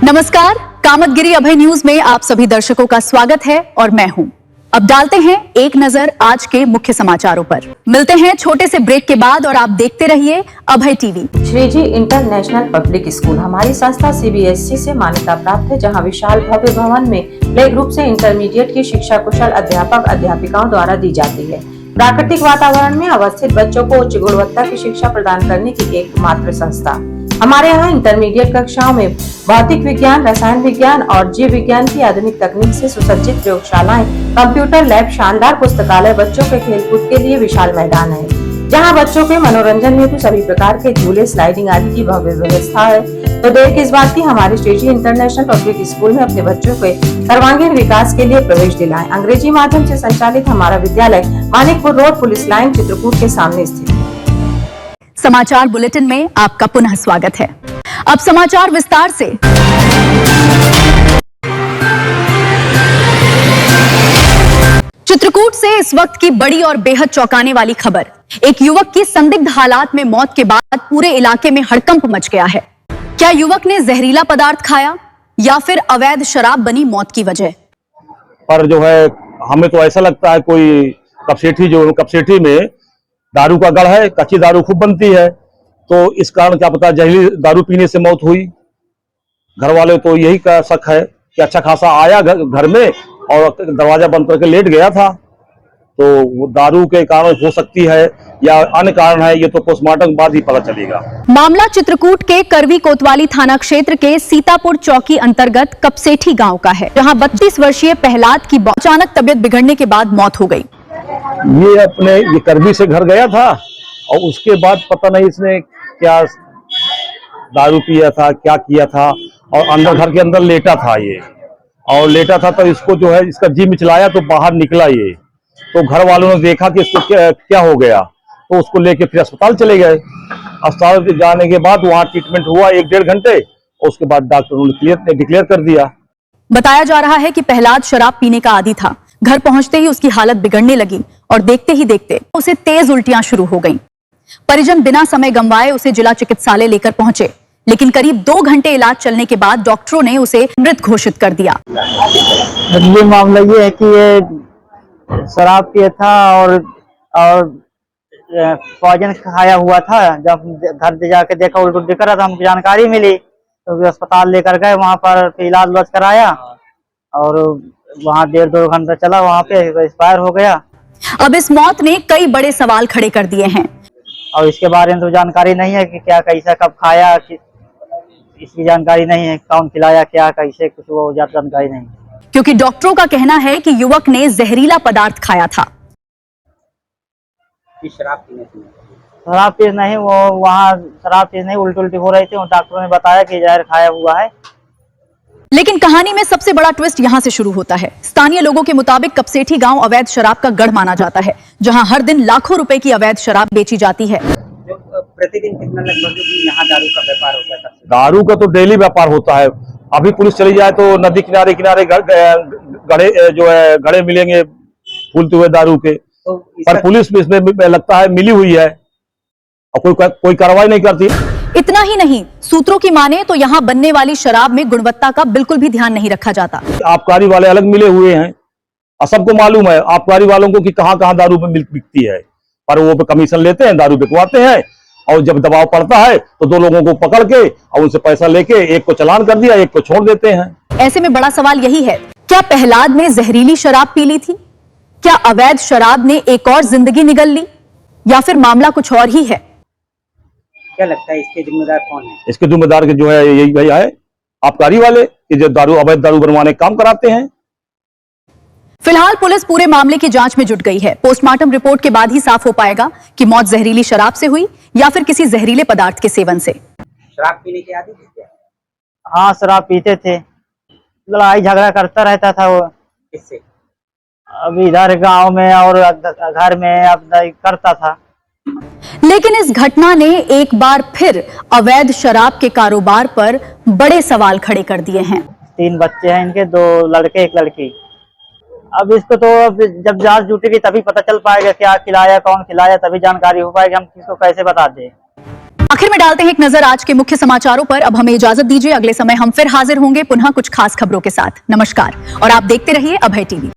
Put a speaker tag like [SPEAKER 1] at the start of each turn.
[SPEAKER 1] नमस्कार, कामतगिरी अभय न्यूज में आप सभी दर्शकों का स्वागत है और मैं हूं। अब डालते हैं एक नजर आज के मुख्य समाचारों पर। मिलते हैं छोटे से ब्रेक के बाद और आप देखते रहिए Abhay TV.
[SPEAKER 2] Shreeji international public school हमारी संस्था सीबीएसई से मान्यता प्राप्त है, जहां विशाल भव्य भवन में प्ले ग्रुप से इंटरमीडिएट की शिक्षा कुशल अध्यापक अध्यापिकाओं द्वारा दी जाती है। प्राकृतिक वातावरण में अवस्थित बच्चों को उच्च गुणवत्ता की शिक्षा प्रदान करने की एकमात्र संस्था। हमारे यहाँ इंटरमीडिएट कक्षाओं में भौतिक विज्ञान, रसायन विज्ञान और जीव विज्ञान की आधुनिक तकनीक से सुसज्जित प्रयोगशालाएं, कंप्यूटर लैब, शानदार पुस्तकालय, बच्चों के खेलकूद के लिए विशाल मैदान है, जहां बच्चों के मनोरंजन हेतु सभी प्रकार के झूले, स्लाइडिंग आदि की भव्य व्यवस्था है। तो देर किस बात की, हमारे श्रीजी इंटरनेशनल पब्लिक स्कूल में अपने बच्चों के सर्वांगीण विकास के लिए प्रवेश दिलाएं। अंग्रेजी माध्यम से संचालित हमारा विद्यालय Manikpur road, police line, Chitrakoot के सामने स्थित है।
[SPEAKER 1] समाचार बुलेटिन में आपका पुनः स्वागत है। अब समाचार विस्तार से। चित्रकूट से इस वक्त की बड़ी और बेहद चौंकाने वाली खबर। एक युवक की संदिग्ध हालात में मौत के बाद पूरे इलाके में हड़कंप मच गया है। क्या युवक ने जहरीला पदार्थ खाया या फिर अवैध शराब बनी मौत की वजह?
[SPEAKER 3] पर जो है हमें तो ऐसा लगता है कोई कपसेठी में दारू का गढ़ है, कच्ची दारू खूब बनती है, तो इस कारण क्या पता जहरीली दारू पीने से मौत हुई। घर वाले तो यही का शक है कि अच्छा खासा आया घर में और दरवाजा बंद करके लेट गया था, तो वो दारू के कारण हो सकती है या अन्य कारण है, ये तो पोस्टमार्टम के बाद ही पता चलेगा।
[SPEAKER 1] मामला चित्रकूट के करवी कोतवाली थाना क्षेत्र के सीतापुर चौकी अंतर्गत कपसेठी गांव का है, जहां 32 वर्षीय प्रहलाद की अचानक तबियत बिगड़ने के बाद मौत हो गई।
[SPEAKER 3] ये करवी से घर गया था और उसके बाद पता नहीं इसने क्या दारू पिया था, क्या किया था, और अंदर घर के अंदर लेटा था ये, और लेटा था तो इसको जो है इसका जी मिचलाया तो बाहर निकला ये, तो घर वालों ने देखा कि इसको क्या हो गया, तो उसको लेके फिर अस्पताल चले गए। अस्पताल जाने के बाद वहाँ ट्रीटमेंट हुआ 1-1.5 घंटे, उसके बाद डॉक्टरों ने डिक्लेयर कर दिया।
[SPEAKER 1] बताया जा रहा है कि प्रहलाद शराब पीने का आदी था। घर पहुंचते ही उसकी हालत बिगड़ने लगी और देखते ही देखते उसे तेज उल्टियां शुरू हो गईं। परिजन बिना समय गंवाए उसे जिला चिकित्सालय लेकर पहुंचे, लेकिन करीब 2 घंटे इलाज चलने के बाद डॉक्टरों ने उसे मृत घोषित कर दिया।
[SPEAKER 4] ये मामला ये है कि ये शराब पिया था और पॉइजन खाया हुआ था। जब घर जाके देखा उल्टी कर रहा था, हमको जानकारी मिली तो अस्पताल लेकर गए, वहां पर इलाज उलाज कराया और वहां 1.5-2 घंटा चला, वहां पे एक्सपायर हो गया।
[SPEAKER 1] अब इस मौत ने कई बड़े सवाल खड़े कर दिए हैं
[SPEAKER 4] और इसके बारे में तो जानकारी नहीं है कि क्या कैसा कब खाया, इसकी जानकारी नहीं है, कौन खिलाया क्या कैसे, कुछ वो जानकारी नहीं,
[SPEAKER 1] क्योंकि डॉक्टरों का कहना है कि युवक ने जहरीला पदार्थ खाया था।
[SPEAKER 4] शराब पीस नहीं, वो वहाँ शराब पीस नहीं, उल्टी हो रही थी, डॉक्टरों ने बताया कि जहर खाया हुआ है।
[SPEAKER 1] लेकिन कहानी में सबसे बड़ा ट्विस्ट यहां से शुरू होता है। स्थानीय लोगों के मुताबिक कपसेठी गांव अवैध शराब का गढ़ माना जाता है, जहां हर दिन लाखों रुपए की अवैध शराब बेची जाती है।
[SPEAKER 4] प्रतिदिन कितना लगभग यहाँ दारू का व्यापार होता है?
[SPEAKER 3] दारू का तो डेली व्यापार होता है। अभी पुलिस चली जाए तो नदी किनारे गड़े जो है गड़े मिलेंगे फूलते हुए दारू के, तो पर पुलिस भी इसमें लगता है मिली हुई है और कोई कार्रवाई नहीं करती।
[SPEAKER 1] इतना ही नहीं, सूत्रों की माने तो यहाँ बनने वाली शराब में गुणवत्ता का बिल्कुल भी ध्यान नहीं रखा जाता।
[SPEAKER 3] आबकारी वाले अलग मिले हुए हैं और सबको मालूम है आबकारी वालों को कि कहाँ दारू बिकती है, पर वो कमीशन लेते हैं, दारू बिकवाते हैं, और जब दबाव पड़ता है तो 2 लोगों को पकड़ के और उनसे पैसा लेके एक को चालान कर दिया, एक को छोड़ देते हैं।
[SPEAKER 1] ऐसे में बड़ा सवाल यही है, क्या प्रहलाद ने जहरीली शराब पी ली थी? क्या अवैध शराब ने एक और जिंदगी निगल ली, या फिर मामला कुछ और ही है?
[SPEAKER 4] क्या लगता है इसके जिम्मेदार कौन है?
[SPEAKER 3] इसके जिम्मेदार के जो है यही भैया है आबकारी वाले, कि जो अवैध दारू बनवाने का काम कराते हैं।
[SPEAKER 1] फिलहाल पुलिस पूरे मामले की जांच में जुट गई है। पोस्टमार्टम रिपोर्ट के बाद ही साफ हो पाएगा कि मौत जहरीली शराब से हुई या फिर किसी जहरीले पदार्थ के सेवन से।
[SPEAKER 4] शराब पीने के आदी थे क्या? हाँ, शराब पीते थे, लड़ाई झगड़ा करता रहता था वो। किससे? अभी इधर गांव में और घर में अब करता था।
[SPEAKER 1] लेकिन इस घटना ने एक बार फिर अवैध शराब के कारोबार पर बड़े सवाल खड़े कर दिए हैं।
[SPEAKER 4] 3 बच्चे हैं इनके, 2 लड़के 1 लड़की। अब इसको तो जब जांच जुटेगी तभी पता चल पाएगा क्या खिलाया, कौन खिलाया, तभी जानकारी हो पाएगी, हम किसको कैसे बता दें।
[SPEAKER 1] आखिर में डालते हैं एक नजर आज के मुख्य समाचारों पर। अब हमें इजाजत दीजिए, अगले समय हम फिर हाजिर होंगे पुनः कुछ खास खबरों के साथ। नमस्कार और आप देखते रहिए अभय टीवी।